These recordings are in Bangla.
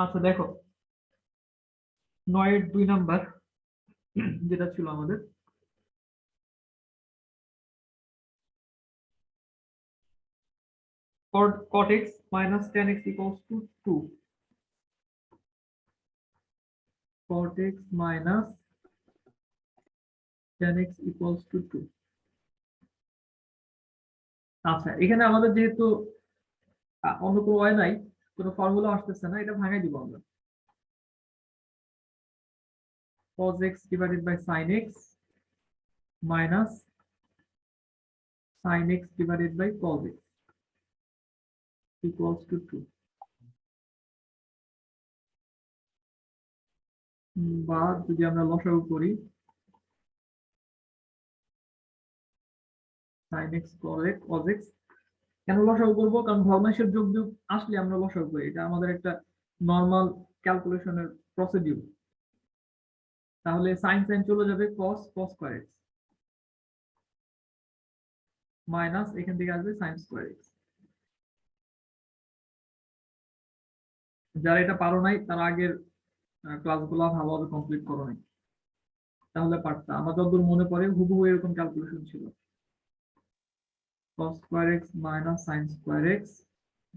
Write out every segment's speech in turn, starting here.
আচ্ছা দেখো, 9-2 নাম্বার যেটা ছিল আমাদের cot x minus tan x equals to 2. Cot x minus tan x equals to 2. আচ্ছা, এখানে আমাদের যেহেতু অন্য কোনো ওয়ে নাই, কোনো ফর্মুলা আসতেছে না, এটা ভাঙাই দিব আমরা। cos x divided by sin x minus sin x divided by cos x equals to 2. বা যদি আমরা লসাগু করি sin x cos x, কেন লসাগু করবো? কারণ ভগ্নাংশের যোগ বিয়োগ আসলে আমরা লসাগু করি, এটা আমাদের একটা নর্মাল ক্যালকুলেশনের প্রসিডিউর। তাহলে সাইন সাইন চলে যাবে, cos cos square x minus এখান থেকে আসবে sin স্কয়ার x। যারা এটা পারো নাই তারা আগের ক্লাসগুলো ভালোভাবে কমপ্লিট করো নাই, তাহলে পারতা। আমার যতদূর মনে পড়ে হুবহু এরকম ক্যালকুলেশন ছিল। cos square x minus sin square x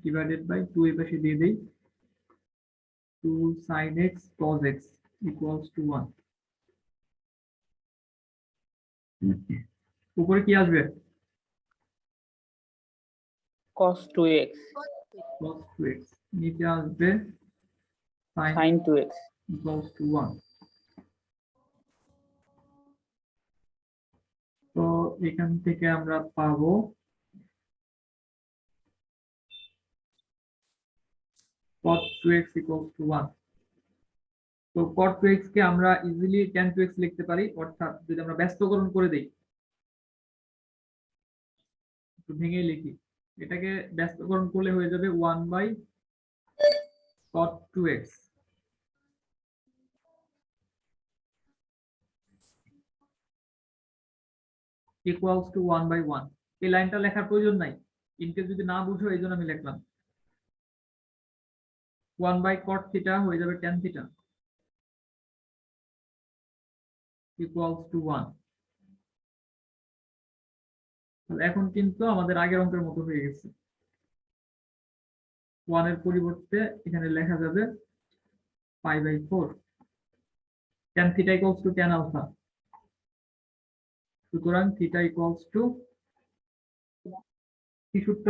divided by 2 এর পাশে দিয়ে দেই 2 sin x cos x equals to 1। উপরে কি আসবে? cos 2x cos 2x, নিচে আসবে sin 2x equals to 1। তো এখান থেকে আমরা পাবো cot 2x equals to 1। তো cot 2x কে আমরা ইজিলি tan 2x লিখতে পারি, অর্থাৎ যদি আমরা ব্যস্তকরণ করে দেই, একটু ভেঙে লিখি, এটাকে ব্যস্তকরণ করলে হয়ে যাবে 1 by cot 2x equals to 1 by 1। এই লাইনটা লেখার প্রয়োজন নাই, ইনকেস যদি না বুঝো এই জন্য আমি লিখলাম। 1 বাই cot থিটা হয়ে যাবে tan থিটা ইকুয়ালস টু 1। এখন কিন্তু আমাদের আগের অঙ্কের মতো হয়ে গেছে। 1 এর পরিবর্তে এখানে লেখা যাবে pi by 4। tan theta equals to tan alpha, সুতরাং থিটা ইকুয়ালস টু কি সূত্র?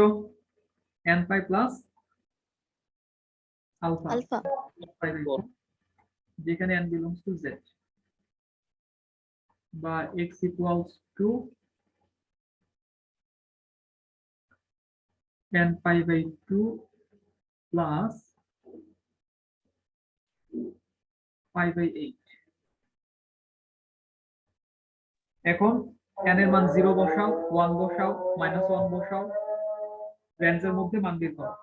n pi plus alpha pi by 4, যেখানে n বিলংস টু z, বা x equals to n pi by 2 plus pi by 8। এখন n এর মান 0 বসাও, 1 বসাও, -1 বসাও, রেঞ্জের মধ্যে মান বের করো।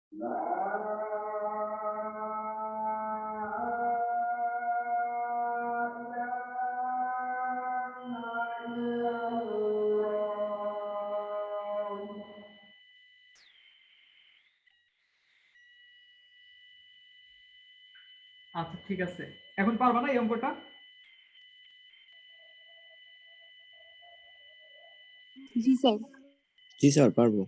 আচ্ছা ঠিক আছে, এখন পারবা না এই অঙ্কটা? জি স্যার। জি স্যার পারবো।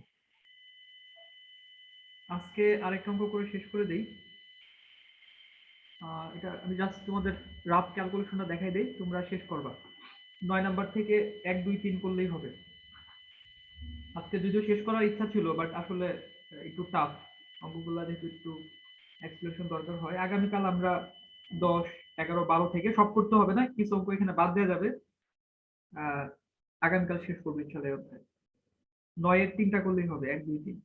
আজকে আরেকটা অঙ্ক করে শেষ করে দেই। এটা আমি জাস্ট তোমাদের রাফ ক্যালকুলেশনটা দেখাই দেই, তোমরা শেষ করবা। 9 নাম্বার থেকে 1 2 3 করলেই হবে। আজকে যদিও শেষ করার ইচ্ছা ছিল, বাট আসলে একটু টাফ অঙ্কগুলো, যেহেতু একটু এক্সপ্লেনেশন দরকার হয়। আগামীকাল আমরা 10 11 12 থেকে সব করতে হবে না, কিছু অঙ্ক এখানে বাদ দেওয়া যাবে। আগামীকাল শেষ করবো ইনশাআল্লাহ অধ্যায়। 9 এর 3টা করলেই হবে, 1 2 3।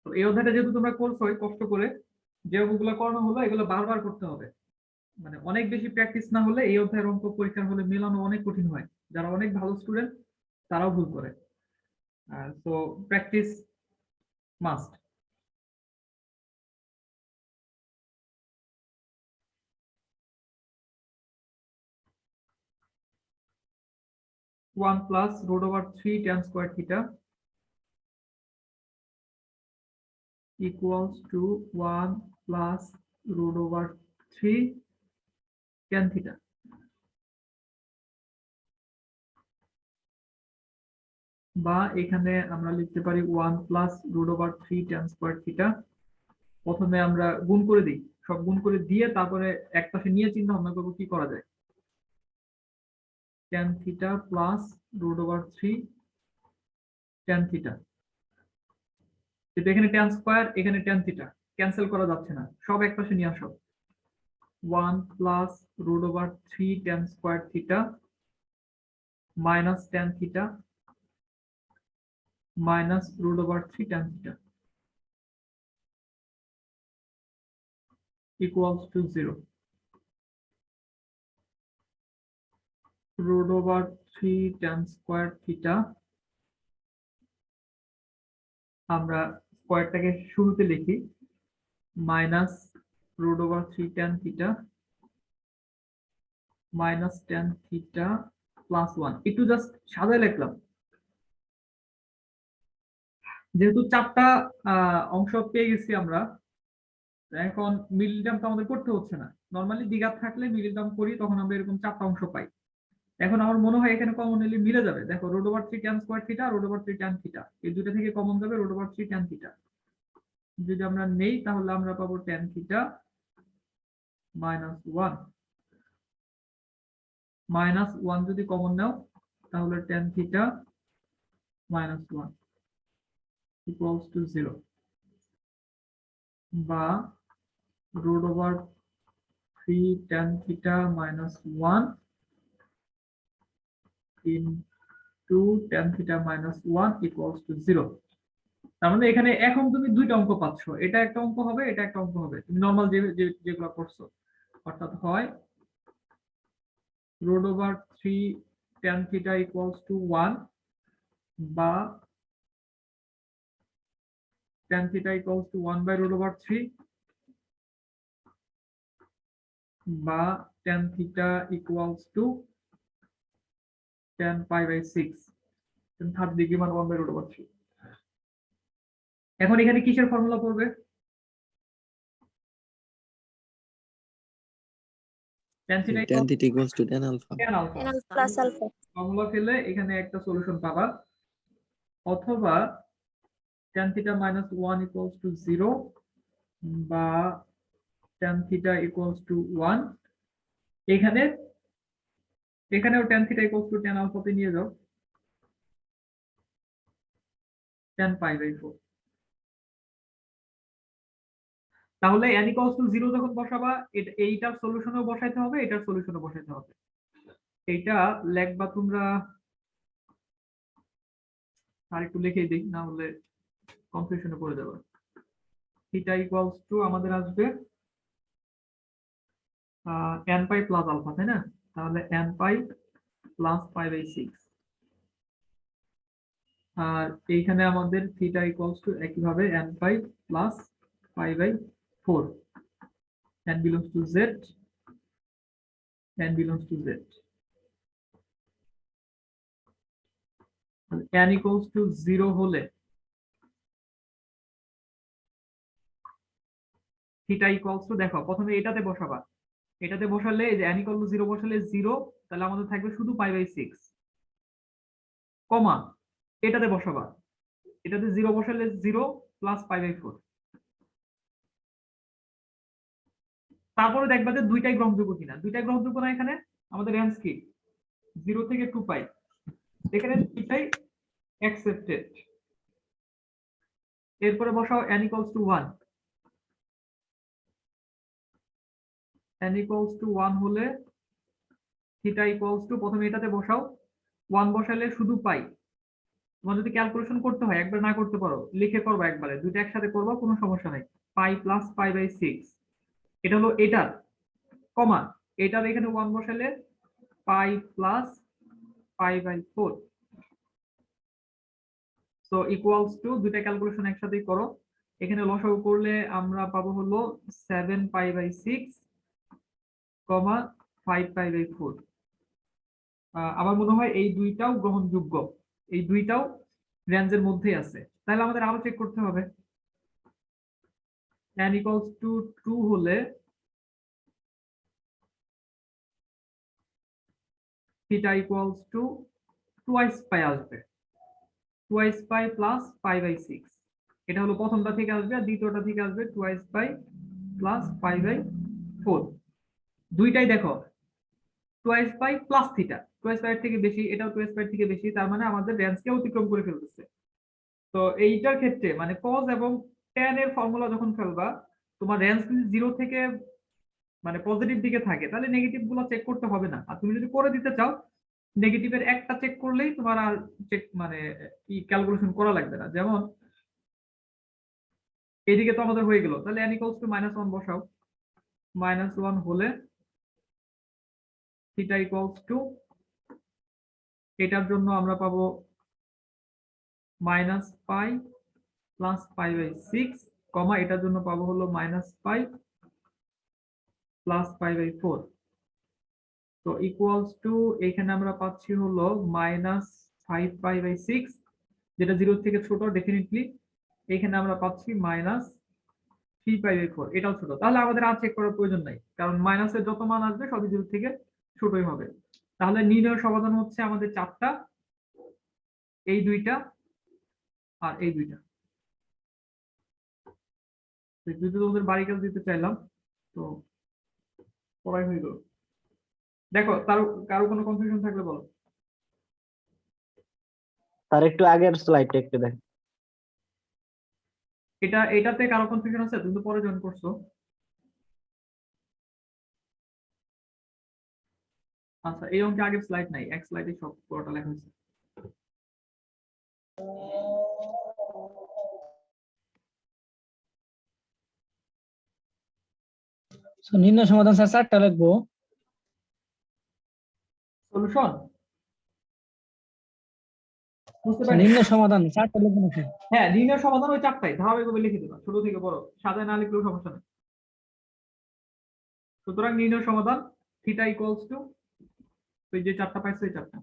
তো এই অধ্যায়টা যেহেতু তোমরা করছো কষ্ট করে, যে অঙ্কগুলো করানো হলো এগুলো বারবার করতে হবে। মানে অনেক বেশি প্র্যাকটিস না হলে এই অধ্যায়ের অঙ্ক পরীক্ষার হলে মেলানো অনেক কঠিন হয়। যারা অনেক ভালো স্টুডেন্ট তারাও ভুল করে। So practice must. One plus root over 3 tan square theta equals to 1 plus root over 3 tan theta। বা এখানে আমরা লিখতে পারি 1 plus root over 3 tan square theta. প্রথমে আমরা গুণ করে দিই, সব গুণ করে দিয়ে তারপরে এক পাশে নিয়ে চিন্তা ভাবনা করবো কি করা যায়। tan theta plus root over 3 tan theta। যেটা এখানে tan স্কয়ার, এখানে tan theta ক্যান্সেল করা যাচ্ছে না, সব এক পাশে নিয়ে আসো। 1 plus root over 3 tan square theta minus tan theta minus root over 3 tan theta equals to 0। root over 3 tan square theta আমরা স্কয়ারটাকে শুরুতে লিখি, minus root over 3 tan theta minus tan theta plus 1। একটু জাস্ট সাজায় লিখলাম, যেহেতু চারটা অংশ পেয়ে গেছি আমরা, এখন মিডল টার্মটা আমাদের করতে হচ্ছে না। নরমালি দ্বিঘাত থাকলে মিডল টার্ম করি, তখন আমরা এরকম চারটা অংশ পাই। এখন আমার মনে হয় এখানে কমন নিলে মিলে যাবে। দেখো root over 3 tan square theta, root over 3 tan theta, এই দুটো থেকে কমন যাবে root over 3 tan থিটা। যদি আমরা নেই তাহলে আমরা পাবো tan থিটা minus 1 minus 1 যদি কমন নাও তাহলে tan theta minus 1 equals to 0। বা root over 3 tan theta minus 1 into tan theta minus 1 equals to 0। তার মানে এখানে এখন তুমি দুইটা অঙ্ক পাচ্ছ, এটা একটা অঙ্ক হবে, এটা একটা অঙ্ক হবে। তুমি নরমাল যেগুলো করছো, অর্থাৎ হয় root over 3 tan theta equals to 1 বা tan theta equals to 1 by root over 3 বা tan theta equals to tan pi by 6, third degree মান 1 by root over 3। এখন এখানে কিসের ফর্মুলা পড়বে? tan theta equals to tan alpha। tan alpha n plus alpha. Formula ফেলে এখানে একটা সলিউশন পাবা, অথবা tan theta minus 1 equals to 0 বা tan theta equals to 1। এখানেও tan theta equals to tan alpha তে নিয়ে যাও, tan pi by 4। তাহলে n equals to 0 যখন বসাবা, এইটার সলিউশনও বসাইতে হবে, এটার সলিউশনও বসাইতে হবে। এইটা লেখবা তোমরা, আর একটু লিখেই দিই, না হলে কনফিউশনে পড়ে যাবে। থিটা ইকুয়ালস টু আমাদের আসবে n পাই প্লাস আলফা, তাই না? তাহলে n pi plus pi by 6 আর এইখানে আমাদের থিটা ইকুয়ালস টু একইভাবে n pi plus pi by 4, n belongs to z, n belongs to z। n equals to 0 হলে থিটা ইকুয়ালস টু, দেখো প্রথমে এটাতে বসাবা, এটাতে বসালে এই যে n ইকুয়াল টু 0 বসালে 0, তাহলে আমাদের থাকবে শুধু পাই বাই 6, কমা এটাতে বসাবা, এটাতে 0 বসালে 0 প্লাস পাই বাই 4। তারপরে দেখবা যে দুইটাই গ্রহণযোগ্য কিনা, দুইটাই গ্রহণযোগ্য না। এখানে আমাদের রেঞ্জ কি 0 থেকে 2 পাই, এখানে দুইটাই অ্যাকসেপ্টেড। এরপরে বসাও n equals to 1, n equals to 1 হলে থিটা ইকুয়ালস টু, প্রথমে এটাতে বসাও, 1 বসালে শুধু পাই। তোমার যদি ক্যালকুলেশন করতে হয়, একবার না করতে পারো লিখে করবা, একবারে দুইটা একসাথে করবা, কোনো সমস্যা নাই। পাই প্লাস পাই বাই 6, এটা হলো এটার, কমা এটার এখানে 1 বসালে pi plus pi by 4। So equals to, দুইটা ক্যালকুলেশন একসাথেই করো। এখানে লসাগু করলে আমরা পাবো হলো 7 পাই বাই 6, কমা 5 পাই বাই 4। আমার মনে হয় এই দুইটাও গ্রহণযোগ্য, এই দুইটাও রেঞ্জের মধ্যেই আছে। তাহলে আমাদের আরো চেক করতে হবে। n ইকুয়ালস টু 2 হলে theta equals to twice pi আসবে, twice pi plus pi by 6। এটা হলো প্রথমটা থেকে আসবে, আর দ্বিতীয়টা থেকে আসবে twice pi plus pi by 4। দুইটাই দেখো twice pi plus theta, twice pi থেকে বেশি, এটাও টুয়াইস পাই থেকে বেশি, তার মানে আমাদের রেঞ্জকে অতিক্রম করে ফেলতেছে। তো এইটার ক্ষেত্রে মানে cos এবং tan এর ফর্মুলা যখন ফেলবা, তোমার রেঞ্জ যদি 0 থেকে মানে পজিটিভ দিকে থাকে, তাহলে নেগেটিভ গুলো চেক করতে হবে না। আর তুমি যদি করে দিতে চাও, নেগেটিভের একটা চেক করলেই তোমার আর চেক মানে কি ক্যালকুলেশন করা লাগবে না। যেমন এইদিকে তো আমাদের হয়ে গেল, তাহলে n ইকুয়ালস টু -1 বসাও, -1 হলে থিটা ইকুয়ালস টু, এটার জন্য আমরা পাবো minus pi plus pi by 6, comma এটার জন্য পাবো হলো minus pi plus pi by 4। তো ইকুয়ালস টু, এখানে আমরা পাচ্ছি হলো -5 পাই বাই 6, যেটা 0 থেকে ছোট ডেফিনেটলি। এখানে আমরা পাচ্ছি -3 পাই বাই 4, এটাও ছোট। তাহলে আমাদের আর চেক করার প্রয়োজন নাই, কারণ মাইনাসের যত মান আসবে সবই 0 থেকে ছোটই হবে। তাহলে নির্ণয় সমাধান হচ্ছে আমাদের 4টা, এই দুইটা আর এই দুইটা। যদি তোমাদের বাড়ি কাজ দিতে চাইলাম, তো পড়াই হয়ে গেল। দেখো কারো কোনো কনফিউশন থাকলে বলো। তার একটু আগের স্লাইডটা একটু দেখ। এটাতে কারো কনফিউশন আছে? তুমি তো পরে জয়েন করছো। আচ্ছা, এই অঙ্কে আগের স্লাইড নাই, এক স্লাইডে সব পুরোটা লেখা হয়েছে। নির্ণয় সমাধান স্যার 4টা লিখবো। সলিউশন বুঝতে পারি। নির্ণয় সমাধান 4টা লিখবো নাকি? হ্যাঁ, নির্ণয় সমাধান ওই 4টাই ধারাবাহিকভাবে লিখে দেবা, ছোট থেকে বড়, সাজায় না লিখলেও সমস্যা নেই। সুতরাং নির্ণয় সমাধান থিটা ইকুয়ালস টু, ওই যে 4টা পাইছো এই 4টা।